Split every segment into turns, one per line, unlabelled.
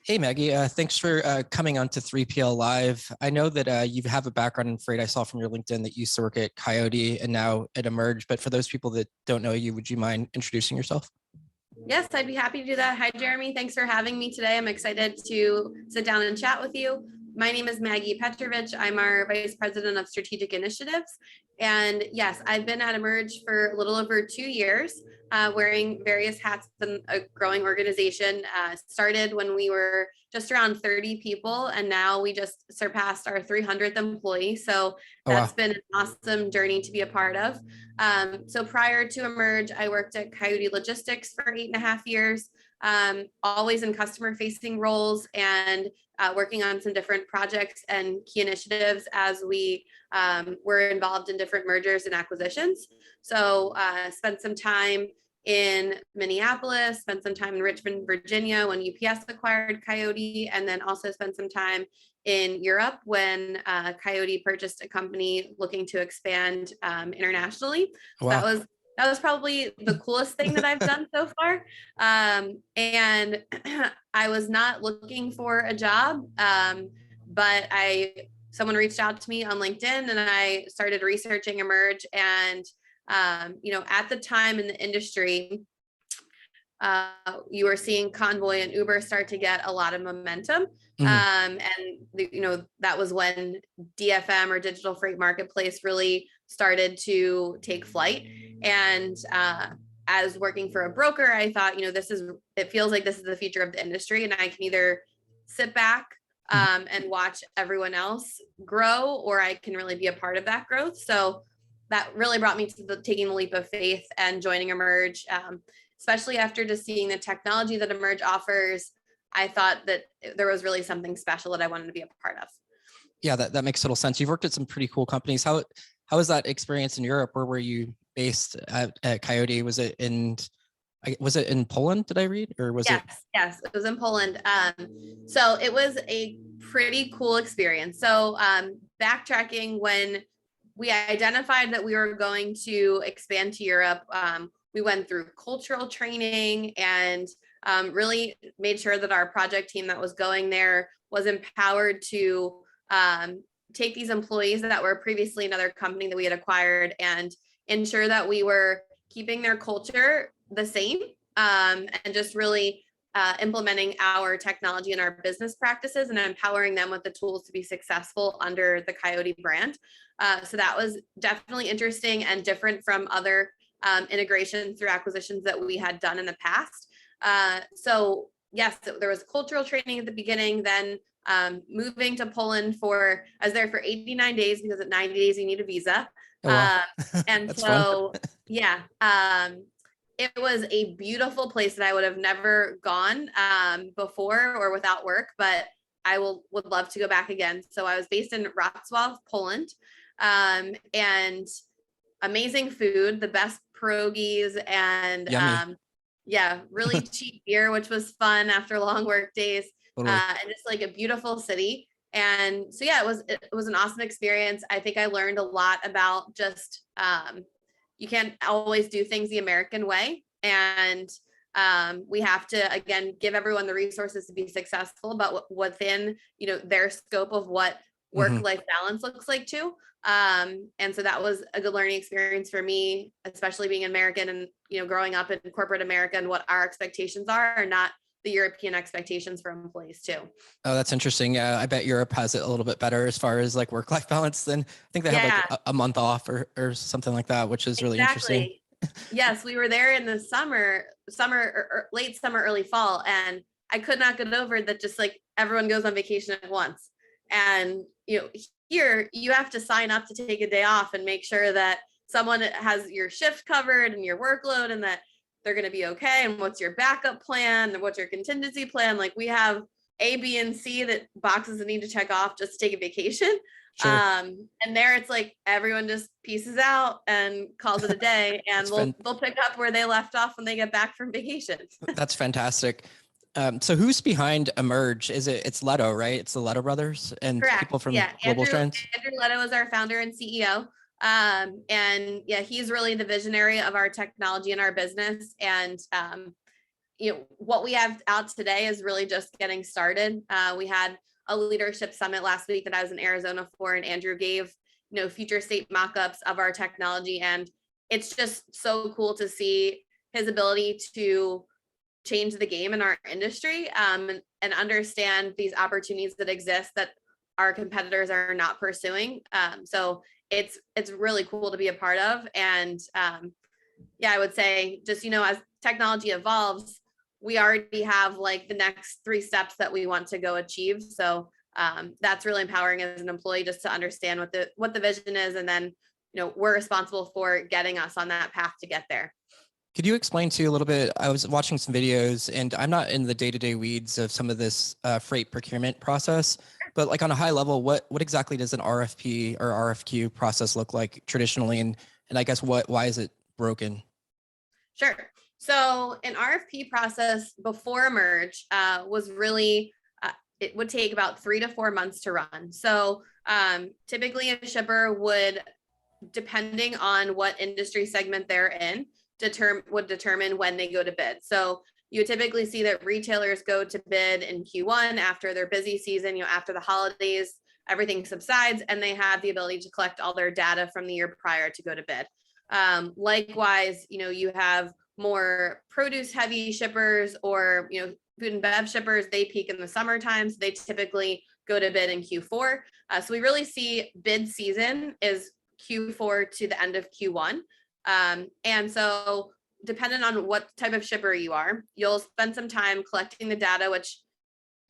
Hey Maggie, thanks for coming on to 3PL Live. I know that you have a background in freight. I saw from your LinkedIn that you used to work at Coyote and now at Emerge. But for those people that don't know you, would you mind introducing yourself?
Yes, I'd be happy to do that. Hi, Jeremy. Thanks for having me today. I'm excited to sit down and chat with you. My name is Maggie Petrovic. I'm our Vice President of Strategic Initiatives. And yes, I've been at Emerge for a little over 2 years, wearing various hats in a growing organization. Started when we were just around 30 people, and now we just surpassed our 300th employee. So
Oh,
that's
wow.
been an awesome journey to be a part of. So prior to Emerge, I worked at Coyote Logistics for 8.5 years, always in customer facing roles and working on some different projects and key initiatives as we were involved in different mergers and acquisitions. So spent some time in Minneapolis, spent some time in Richmond, Virginia when UPS acquired Coyote, and then also spent some time in Europe when Coyote purchased a company looking to expand internationally. So
Wow.
that was probably the coolest thing that I've done so far. And I was not looking for a job, but someone reached out to me on LinkedIn, and I started researching Emerge. And at the time in the industry, you were seeing Convoy and Uber start to get a lot of momentum.
Mhm.
That was when DFM, or digital freight marketplace, really started to take flight. And as working for a broker, I thought, it feels like this is the future of the industry, and I can either sit back
Mhm.
and watch everyone else grow, or I can really be a part of that growth. So that really brought me to taking the leap of faith and joining Emerge. Especially after just seeing the technology that Emerge offers, I thought that there was really something special that I wanted to be a part of.
Yeah, that makes total sense. You've worked at some pretty cool companies. How was that experience in Europe? Where were you based at Coyote? Was it in Poland? Did I read, or was it?
Yes, it was in Poland. So it was a pretty cool experience. So backtracking, when we identified that we were going to expand to Europe, we went through cultural training and really made sure that our project team that was going there was empowered to take these employees that were previously another company that we had acquired and ensure that we were keeping their culture the same, and just really implementing our technology and our business practices and empowering them with the tools to be successful under the Coyote brand. So that was definitely interesting and different from other integrations through acquisitions that we had done in the past. So yes, there was cultural training at the beginning, then moving to Poland I was there for 89 days because at 90 days you need a visa.
Oh, wow.
And
That's fun.
so, yeah, it was a beautiful place that I would have never gone before or without work, but would love to go back again. So I was based in Wrocław, Poland, and amazing food, the best pierogies, and
Yummy.
yeah, really cheap beer, which was fun after long work days,
Totally.
and just like a beautiful city. And so, yeah, it was an awesome experience. I think I learned a lot about just you can't always do things the American way. And we have to, again, give everyone the resources to be successful, but within, their scope of what
Mhm.
work-life balance looks like too. And so that was a good learning experience for me, especially being American and, growing up in corporate America, and what our expectations are not the European expectations for employees too.
Oh, that's interesting. I bet Europe has it a little bit better as far as like work-life balance. Than I think they have like
Yeah,
a month off or something like that, which is really interesting.
exactly. Yes, we were there in the summer or late summer, early fall, and I could not get over that. Just like everyone goes on vacation at once, and here you have to sign up to take a day off and make sure that someone has your shift covered and your workload, and that they're going to be okay. And what's your backup plan? And what's your contingency plan? Like we have A, B, and C that boxes that need to check off just to take a vacation.
Sure.
And there it's like everyone just pieces out and calls it a day, and
That's fan-
they'll pick up where they left off when they get back from vacation.
that's fantastic. So who's behind Emerge? It's Leto, right? It's the Leto brothers and people
Correct.
from
Yeah.
Global Strands.
Andrew Leto is our founder and CEO. And yeah, he's really the visionary of our technology and our business. And what we have out today is really just getting started. We had a leadership summit last week that I was in Arizona for, and Andrew gave, future state mock-ups of our technology. And it's just so cool to see his ability to change the game in our industry, and understand these opportunities that exist that our competitors are not pursuing. So it's really cool to be a part of. And yeah, I would say just, as technology evolves, we already have like the next 3 steps that we want to go achieve. So that's really empowering as an employee, just to understand what the vision is. And then, we're responsible for getting us on that path to get there.
Could you explain to you a little bit? I was watching some videos, and I'm not in the day-to-day weeds of some of this freight procurement process, but like on a high level, what exactly does an RFP or RFQ process look like traditionally? And I guess why is it broken?
Sure. So an RFP process before merge was really, it would take about 3 to 4 months to run. So typically a shipper would, depending on what industry segment they're in, would determine when they go to bid. So you typically see that retailers go to bid in Q1 after their busy season, after the holidays, everything subsides, and they have the ability to collect all their data from the year prior to go to bid. Likewise, you have more produce heavy shippers, or, food and bev shippers, they peak in the summer times. They typically go to bid in Q4. So we really see bid season is Q4 to the end of Q1. And so depending on what type of shipper you are, you'll spend some time collecting the data, which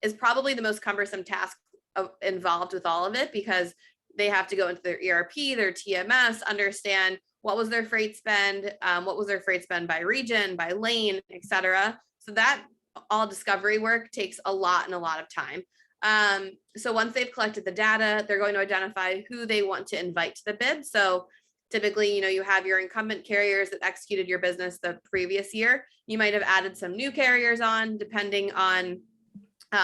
is probably the most cumbersome task involved with all of it, because they have to go into their ERP, their TMS, understand what was their freight spend, what was their freight spend by region, by lane, et cetera. So that all discovery work takes a lot of time. So once they've collected the data, they're going to identify who they want to invite to the bid. So typically, you have your incumbent carriers that executed your business the previous year. You might have added some new carriers on, depending on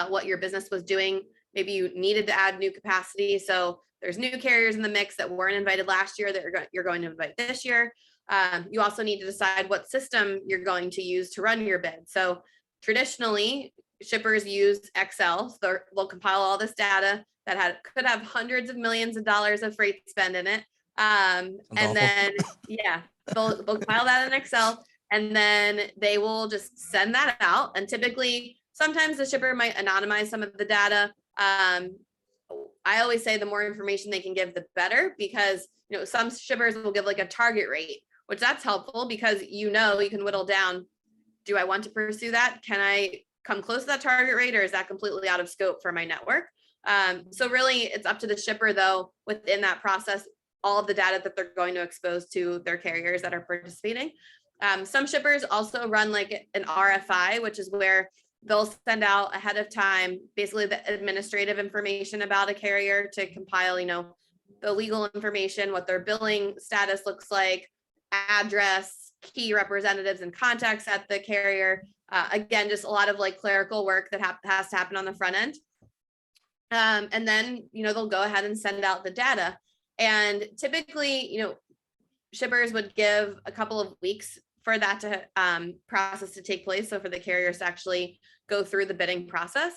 what your business was doing. Maybe you needed to add new capacity. So there's new carriers in the mix that weren't invited last year that you're going to invite this year. You also need to decide what system you're going to use to run your bid. So traditionally, shippers use Excel. So they'll compile all this data that could have hundreds of millions of dollars of freight spend in it. And then, yeah, they'll compile that in Excel, and then they will just send that out. And typically, sometimes the shipper might anonymize some of the data. I always say the more information they can give, the better, because, some shippers will give like a target rate, which that's helpful because, you can whittle down, do I want to pursue that? Can I come close to that target rate, or is that completely out of scope for my network? So really it's up to the shipper, though, within that process, all of the data that they're going to expose to their carriers that are participating. Some shippers also run like an RFI, which is where they'll send out ahead of time, basically the administrative information about a carrier to compile, the legal information, what their billing status looks like, address, key representatives and contacts at the carrier. Again, just a lot of like clerical work that has to happen on the front end. And then, they'll go ahead and send out the data. And typically, shippers would give a couple of weeks for that to process to take place. So for the carriers to actually go through the bidding process.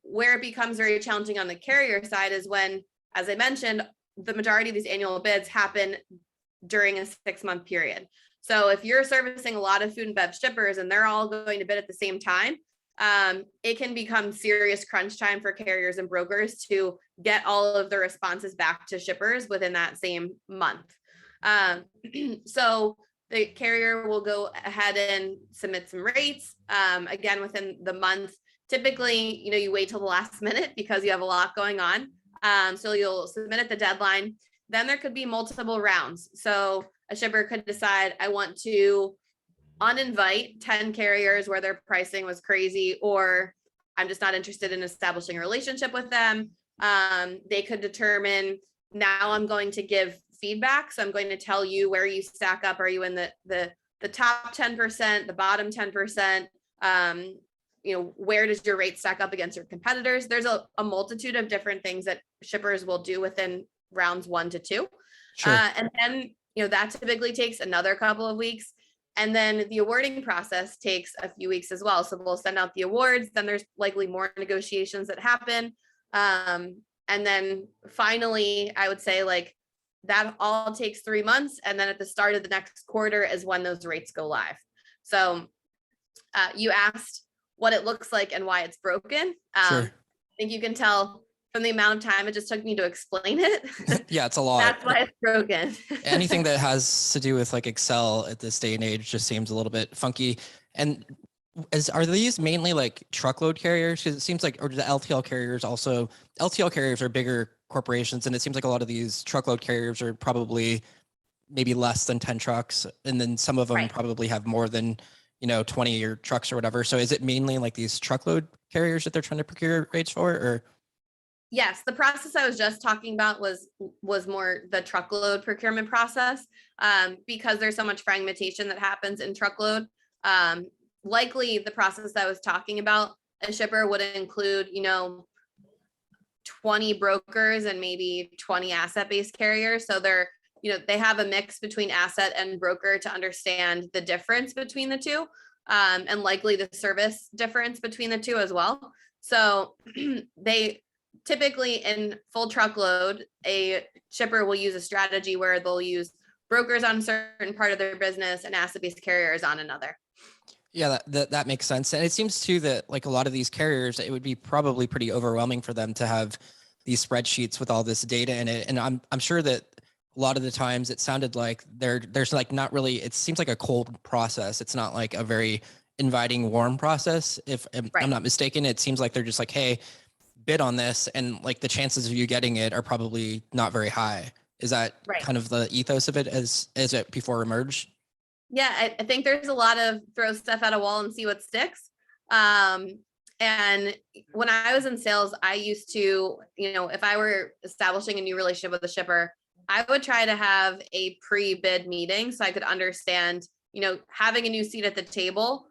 Where it becomes very challenging on the carrier side is when, as I mentioned, the majority of these annual bids happen during a 6-month period. So if you're servicing a lot of food and bev shippers and they're all going to bid at the same time, it can become serious crunch time for carriers and brokers to get all of the responses back to shippers within that same month. So the carrier will go ahead and submit some rates, again, within the month. Typically, you wait till the last minute because you have a lot going on. So you'll submit at the deadline. Then there could be multiple rounds. So a shipper could decide, I want to uninvite 10 carriers where their pricing was crazy, or I'm just not interested in establishing a relationship with them. They could determine, now I'm going to give feedback. So I'm going to tell you where you stack up. Are you in the top 10%, the bottom 10%? Where does your rate stack up against your competitors? There's a multitude of different things that shippers will do within rounds 1 to 2. Sure. And then, that typically takes another couple of weeks. And then the awarding process takes a few weeks as well. So we'll send out the awards, then there's likely more negotiations that happen. And then finally, I would say like that all takes 3 months. And then at the start of the next quarter is when those rates go live. So you asked what it looks like and why it's broken.
Sure.
I think you can tell from the amount of time it just took me to explain it.
Yeah, it's a lot.
That's why it's broken.
Anything that has to do with like Excel at this day and age just seems a little bit funky. And are these mainly like truckload carriers? Because it seems like, or the LTL carriers also, LTL carriers are bigger corporations, and it seems like a lot of these truckload carriers are probably maybe less than 10 trucks. And then some of them
Right.
probably have more than, 20 or trucks or whatever. So is it mainly like these truckload carriers that they're trying to procure rates for, or?
Yes, the process I was just talking about was more the truckload procurement process, because there's so much fragmentation that happens in truckload. Likely the process I was talking about, a shipper would include, 20 brokers and maybe 20 asset-based carriers. So they have a mix between asset and broker to understand the difference between the two, and likely the service difference between the two as well. So they typically in full truckload, a shipper will use a strategy where they'll use brokers on a certain part of their business and asset-based carriers on another.
Yeah, that makes sense. And it seems too that like a lot of these carriers, it would be probably pretty overwhelming for them to have these spreadsheets with all this data in it. And I'm sure that a lot of the times it sounded like there's like not really, it seems like a cold process. It's not like a very inviting, warm process. If I'm not mistaken, it seems like they're just like, hey, bid on this, and like the chances of you getting it are probably not very high. Is that kind of the ethos of it as it before emerged?
Yeah, I think there's a lot of throw stuff at a wall and see what sticks. And when I was in sales, I used to, if I were establishing a new relationship with a shipper, I would try to have a pre-bid meeting so I could understand, having a new seat at the table,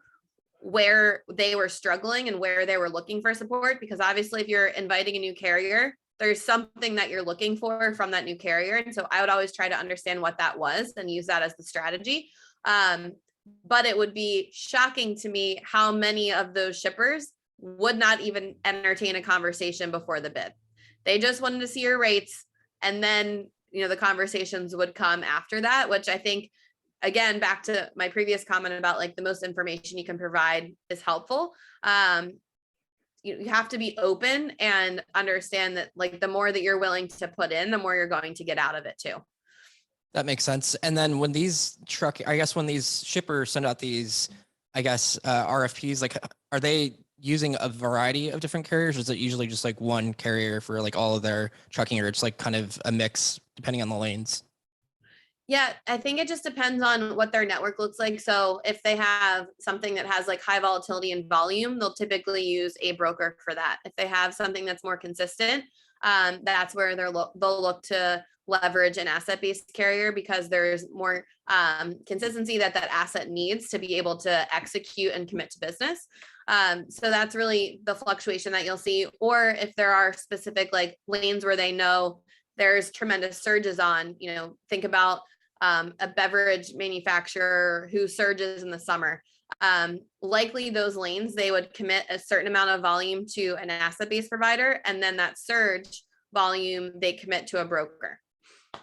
where they were struggling and where they were looking for support. Because obviously if you're inviting a new carrier, there's something that you're looking for from that new carrier. And so I would always try to understand what that was and use that as the strategy. But it would be shocking to me how many of those shippers would not even entertain a conversation before the bid. They just wanted to see your rates. And then, the conversations would come after that, which I think, again, back to my previous comment about like the most information you can provide is helpful. You have to be open and understand that like the more that you're willing to put in, the more you're going to get out of it too.
That makes sense. And then when these when these shippers send out these, RFPs, like, are they using a variety of different carriers? Or is it usually just like one carrier for like all of their trucking, or it's like kind of a mix depending on the lanes?
Yeah, I think it just depends on what their network looks like. So if they have something that has like high volatility and volume, they'll typically use a broker for that. If they have something that's more consistent, that's where they'll look to leverage an asset-based carrier, because there's more consistency that asset needs to be able to execute and commit to business. So that's really the fluctuation that you'll see. Or if there are specific like lanes where they know there's tremendous surges on, think about a beverage manufacturer who surges in the summer. Likely those lanes, they would commit a certain amount of volume to an asset-based provider, and then that surge volume they commit to a broker.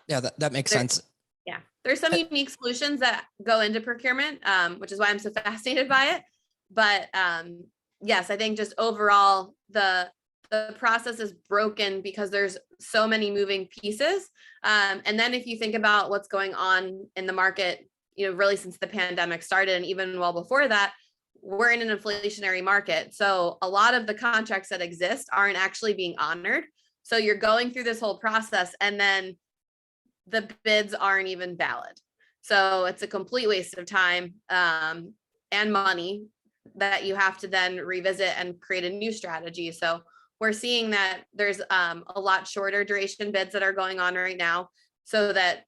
Yeah, that makes sense.
Yeah, there's some unique solutions that go into procurement, which is why I'm so fascinated by it. But yes, I think just overall the process is broken because there's so many moving pieces. And then if you think about what's going on in the market, really since the pandemic started, and even well before that, we're in an inflationary market. So a lot of the contracts that exist aren't actually being honored. So you're going through this whole process and then the bids aren't even valid. So it's a complete waste of time and money that you have to then revisit and create a new strategy. So we're seeing that there's a lot shorter duration bids that are going on right now, so that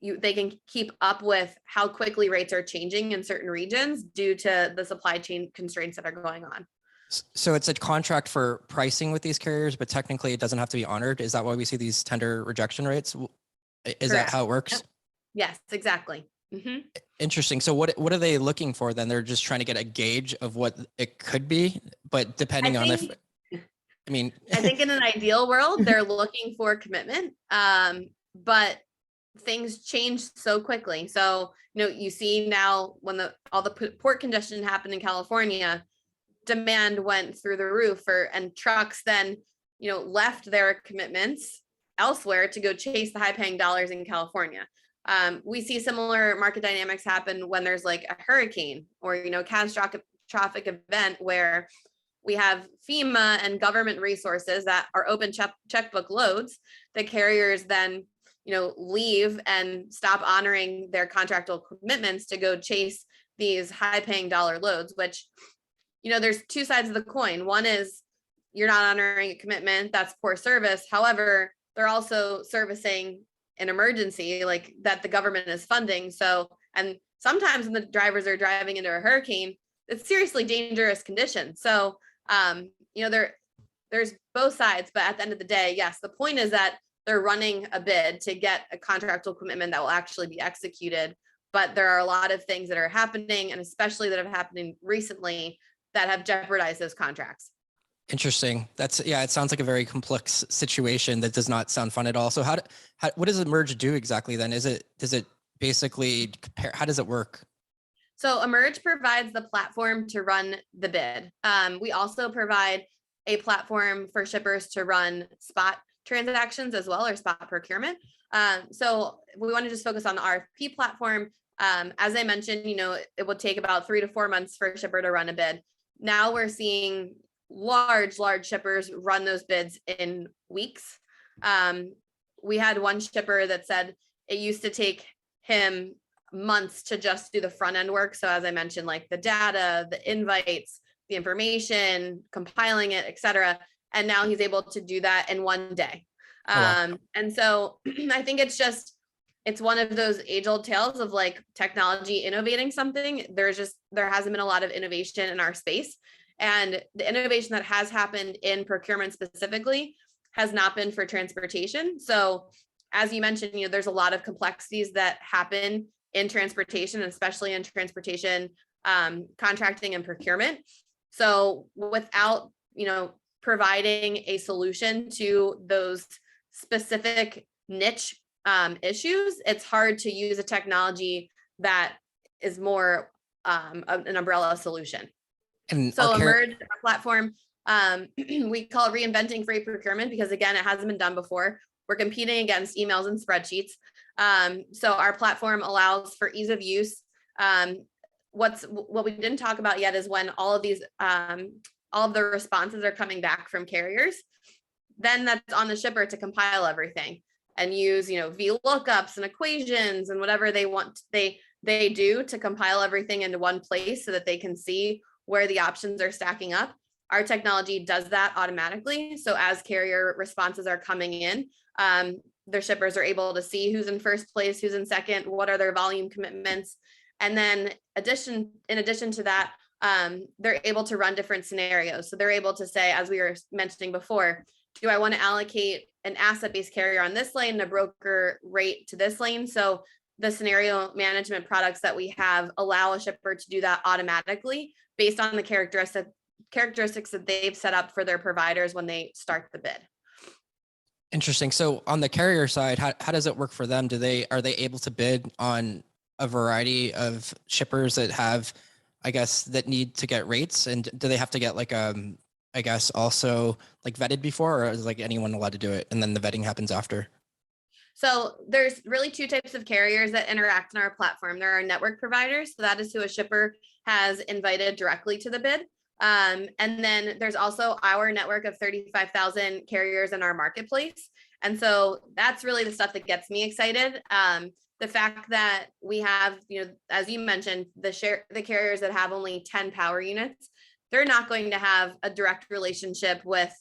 they can keep up with how quickly rates are changing in certain regions due to the supply chain constraints that are going on.
So it's a contract for pricing with these carriers, but technically it doesn't have to be honored. Is that why we see these tender rejection rates? Is that how it works?
Yes, exactly. Mhm.
Interesting. So what are they looking for then? They're just trying to get a gauge of what it could be, but
I
depending on if,
think
I mean,
I think in an ideal world, they're looking for commitment. But things change so quickly. So, you see now when all the port congestion happened in California, demand went through the roof and trucks then, left their commitments elsewhere to go chase the high paying dollars in California. We see similar market dynamics happen when there's like a hurricane or, catastrophic event where we have FEMA and government resources that are open checkbook loads. The carriers then, leave and stop honoring their contractual commitments to go chase these high paying dollar loads, which, there's two sides of the coin. One is you're not honoring a commitment, that's poor service. However, they're also servicing an emergency like that the government is funding. So, and sometimes when the drivers are driving into a hurricane, it's seriously dangerous conditions. So, there's both sides, but at the end of the day, yes, the point is that they're running a bid to get a contractual commitment that will actually be executed. But there are a lot of things that are happening, and especially that have happened recently, that have jeopardized those contracts.
interesting. It sounds like a very complex situation that does not sound fun at all. So what does Emerge do exactly then? Does it basically compare, how does it work?
So Emerge provides the platform to run the bid. We also provide a platform for shippers to run spot transactions as well, or spot procurement. So we want to just focus on the RFP platform. As I mentioned, it would take about 3 to 4 months for a shipper to run a bid. Now we're seeing large shippers run those bids in weeks. We had one shipper that said it used to take him months to just do the front end work. So as I mentioned, like the data, the invites, the information, compiling it, etc. And now he's able to do that in one day.
Oh, wow.
And so I think it's one of those age old tales of like technology innovating something. There hasn't been a lot of innovation in our space. And the innovation that has happened in procurement specifically has not been for transportation. So as you mentioned, there's a lot of complexities that happen in transportation, especially in transportation contracting and procurement. So without, providing a solution to those specific niche issues, it's hard to use a technology that is more an umbrella solution.
And
so Emerge, our platform, we call it reinventing freight procurement because again, it hasn't been done before. We're competing against emails and spreadsheets. So our platform allows for ease of use. What we didn't talk about yet is when all of these, all of the responses are coming back from carriers, then that's on the shipper to compile everything and use, VLOOKUPs and equations and whatever they want, they do to compile everything into one place so that they can see where the options are stacking up. Our technology does that automatically. So as carrier responses are coming in, their shippers are able to see who's in first place, who's in second, what are their volume commitments. And then in addition to that, they're able to run different scenarios. So they're able to say, as we were mentioning before, do I want to allocate an asset-based carrier on this lane, a broker rate to this lane? So the scenario management products that we have allow a shipper to do that automatically based on the characteristics that they've set up for their providers when they start the bid.
Interesting. So on the carrier side, how does it work for them? Are they able to bid on a variety of shippers that have, I guess, that need to get rates? And do they have to get like, I guess also like vetted before, or is like anyone allowed to do it? And then the vetting happens after?
So there's really two types of carriers that interact in our platform. There are network providers. So that is who a shipper has invited directly to the bid. And then there's also our network of 35,000 carriers in our marketplace. And so that's really the stuff that gets me excited. The fact that we have, as you mentioned, the carriers that have only 10 power units, they're not going to have a direct relationship with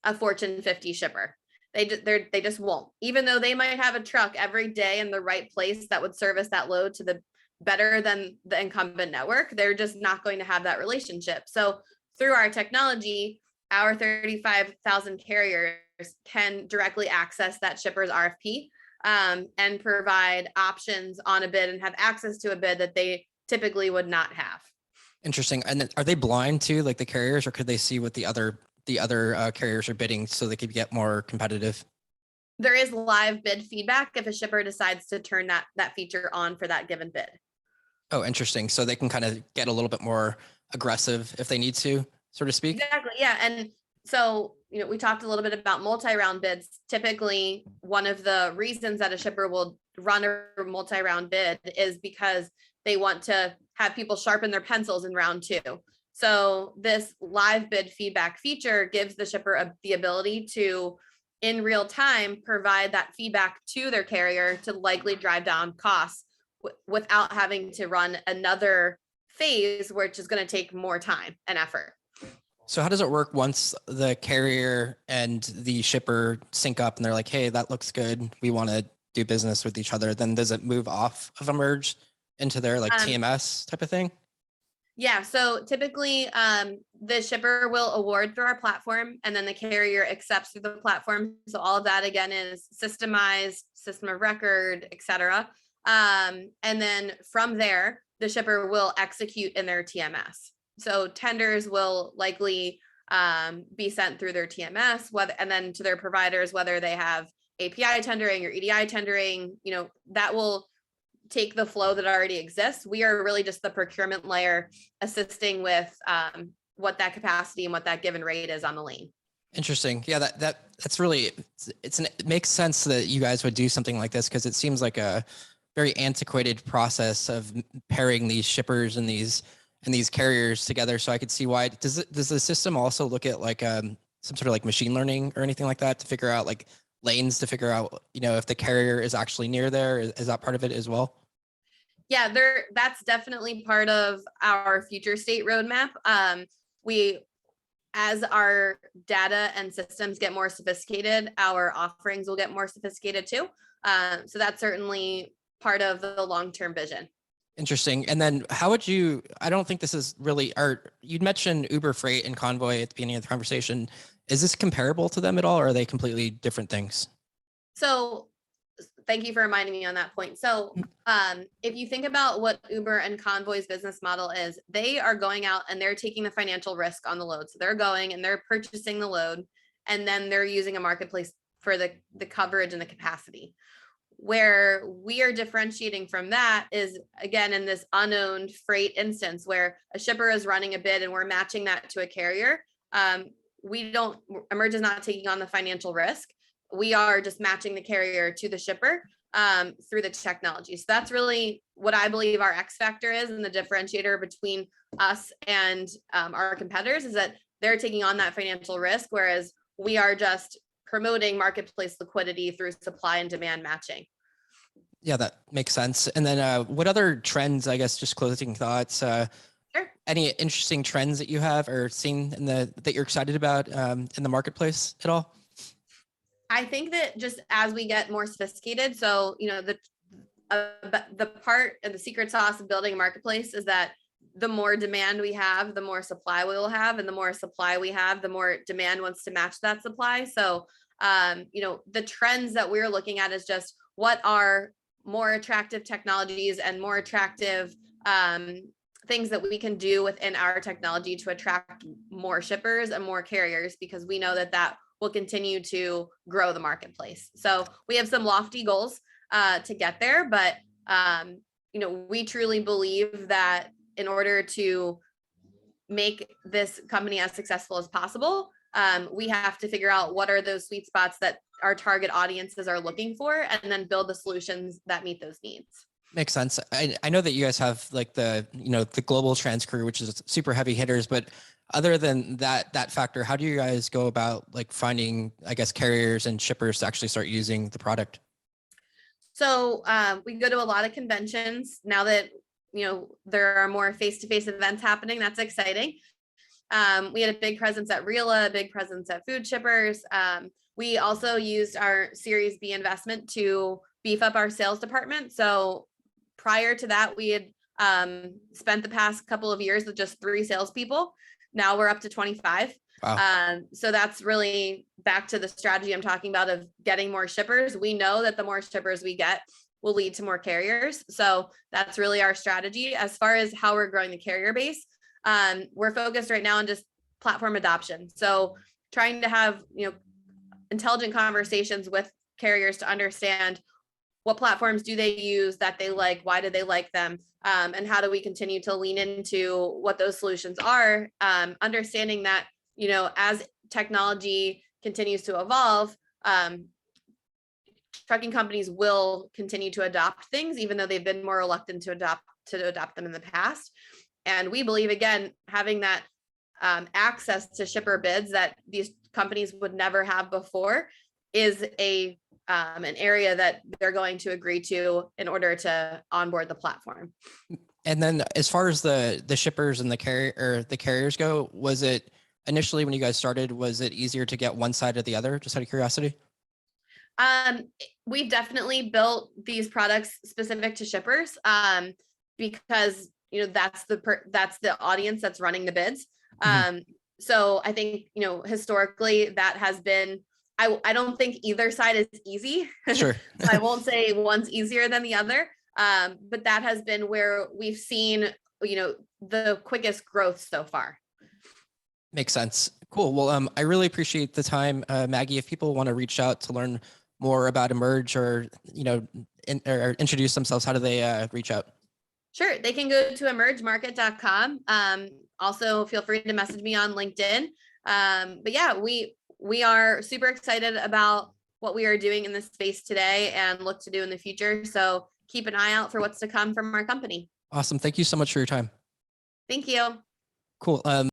a Fortune 50 shipper. They just won't, even though they might have a truck every day in the right place that would service that load to the better than the incumbent network. They're just not going to have that relationship. So through our technology, our 35,000 carriers can directly access that shipper's RFP. and provide options on a bid and have access to a bid that they typically would not have.
Interesting. And then are they blind too, like the carriers, or could they see what the other carriers are bidding so they could get more competitive?
There is live bid feedback if a shipper decides to turn that feature on for that given bid.
Oh, interesting. So they can kind of get a little bit more aggressive if they need to, so to speak.
Exactly. Yeah. And so, we talked a little bit about multi-round bids. Typically, one of the reasons that a shipper will run a multi-round bid is because they want to have people sharpen their pencils in round 2. So this live bid feedback feature gives the shipper the ability to, in real time, provide that feedback to their carrier to likely drive down costs without having to run another phase, which is going to take more time and effort.
So how does it work once the carrier and the shipper sync up and they're like, hey, that looks good, we want to do business with each other? Then does it move off of Emerge into their like TMS type of thing?
Yeah. So typically the shipper will award through our platform and then the carrier accepts through the platform. So all of that again is systemized, system of record, et cetera. And then from there, the shipper will execute in their TMS. So tenders will likely be sent through their TMS, and then to their providers, whether they have API tendering or EDI tendering, that will take the flow that already exists. We are really just the procurement layer assisting with what that capacity and what that given rate is on the lane.
Interesting. Yeah, that's really, it makes sense that you guys would do something like this, because it seems like a very antiquated process of pairing these shippers and these carriers together. So I could see why. Does the system also look at like some sort of like machine learning or anything like that to figure out like lanes, to figure out, if the carrier is actually near there? Is that part of it as well?
Yeah, that's definitely part of our future state roadmap. As our data and systems get more sophisticated, our offerings will get more sophisticated too. So that's certainly part of the long-term vision.
Interesting. And then how would I don't think this is really, you'd mentioned Uber Freight and Convoy at the beginning of the conversation. Is this comparable to them at all, or are they completely different things?
So thank you for reminding me on that point. So if you think about what Uber and Convoy's business model is, they are going out and they're taking the financial risk on the load. So they're going and they're purchasing the load, and then they're using a marketplace for the coverage and the capacity. Where we are differentiating from that is, again, in this unowned freight instance where a shipper is running a bid and we're matching that to a carrier. Emerge is not taking on the financial risk. We are just matching the carrier to the shipper through the technology. So that's really what I believe our X factor is, and the differentiator between us and our competitors is that they're taking on that financial risk, whereas we are just promoting marketplace liquidity through supply and demand matching.
Yeah, that makes sense. And then what other trends, I guess, just closing thoughts,
Sure.
Any interesting trends that you have or seen that you're excited about in the marketplace at all?
I think that just as we get more sophisticated, so, the part and the secret sauce of building a marketplace is that the more demand we have, the more supply we will have, and the more supply we have, the more demand wants to match that supply. So, the trends that we're looking at is just what are more attractive technologies and more attractive things that we can do within our technology to attract more shippers and more carriers, because we know that will continue to grow the marketplace. So we have some lofty goals to get there, but we truly believe that in order to make this company as successful as possible, we have to figure out what are those sweet spots that our target audiences are looking for, and then build the solutions that meet those needs.
Makes sense. I know that you guys have like the global trans crew, which is super heavy hitters, but other than that factor, how do you guys go about like finding, I guess, carriers and shippers to actually start using the product?
So we go to a lot of conventions now that, there are more face-to-face events happening. That's exciting. We had a big presence at RELA, a big presence at Food Shippers. We also used our Series B investment to beef up our sales department. So prior to that, we had spent the past couple of years with just 3 salespeople. Now we're up to 25.
Wow.
So that's really back to the strategy I'm talking about of getting more shippers. We know that the more shippers we get will lead to more carriers. So that's really our strategy. As far as how we're growing the carrier base, we're focused right now on just platform adoption. So trying to have, intelligent conversations with carriers to understand what platforms do they use that they like, why do they like them, and how do we continue to lean into what those solutions are, understanding that, as technology continues to evolve, trucking companies will continue to adopt things, even though they've been more reluctant to adopt them in the past. And we believe, again, having that access to shipper bids that these companies would never have before is an area that they're going to agree to in order to onboard the platform.
And then as far as the shippers and the carriers go, was it initially when you guys started, was it easier to get one side or the other? Just out of curiosity.
We've definitely built these products specific to shippers, because that's the audience that's running the bids. So I think historically that has been. I don't think either side is easy.
Sure.
I won't say one's easier than the other, but that has been where we've seen the quickest growth so far.
Makes sense. Cool. Well, I really appreciate the time, Maggie. If people want to reach out to learn more about Emerge or or introduce themselves, how do they reach out?
Sure, they can go to emergemarket.com. Also, feel free to message me on LinkedIn. But yeah, we are super excited about what we are doing in this space today and look to do in the future. So keep an eye out for what's to come from our company.
Awesome. Thank you so much for your time.
Thank you.
Cool.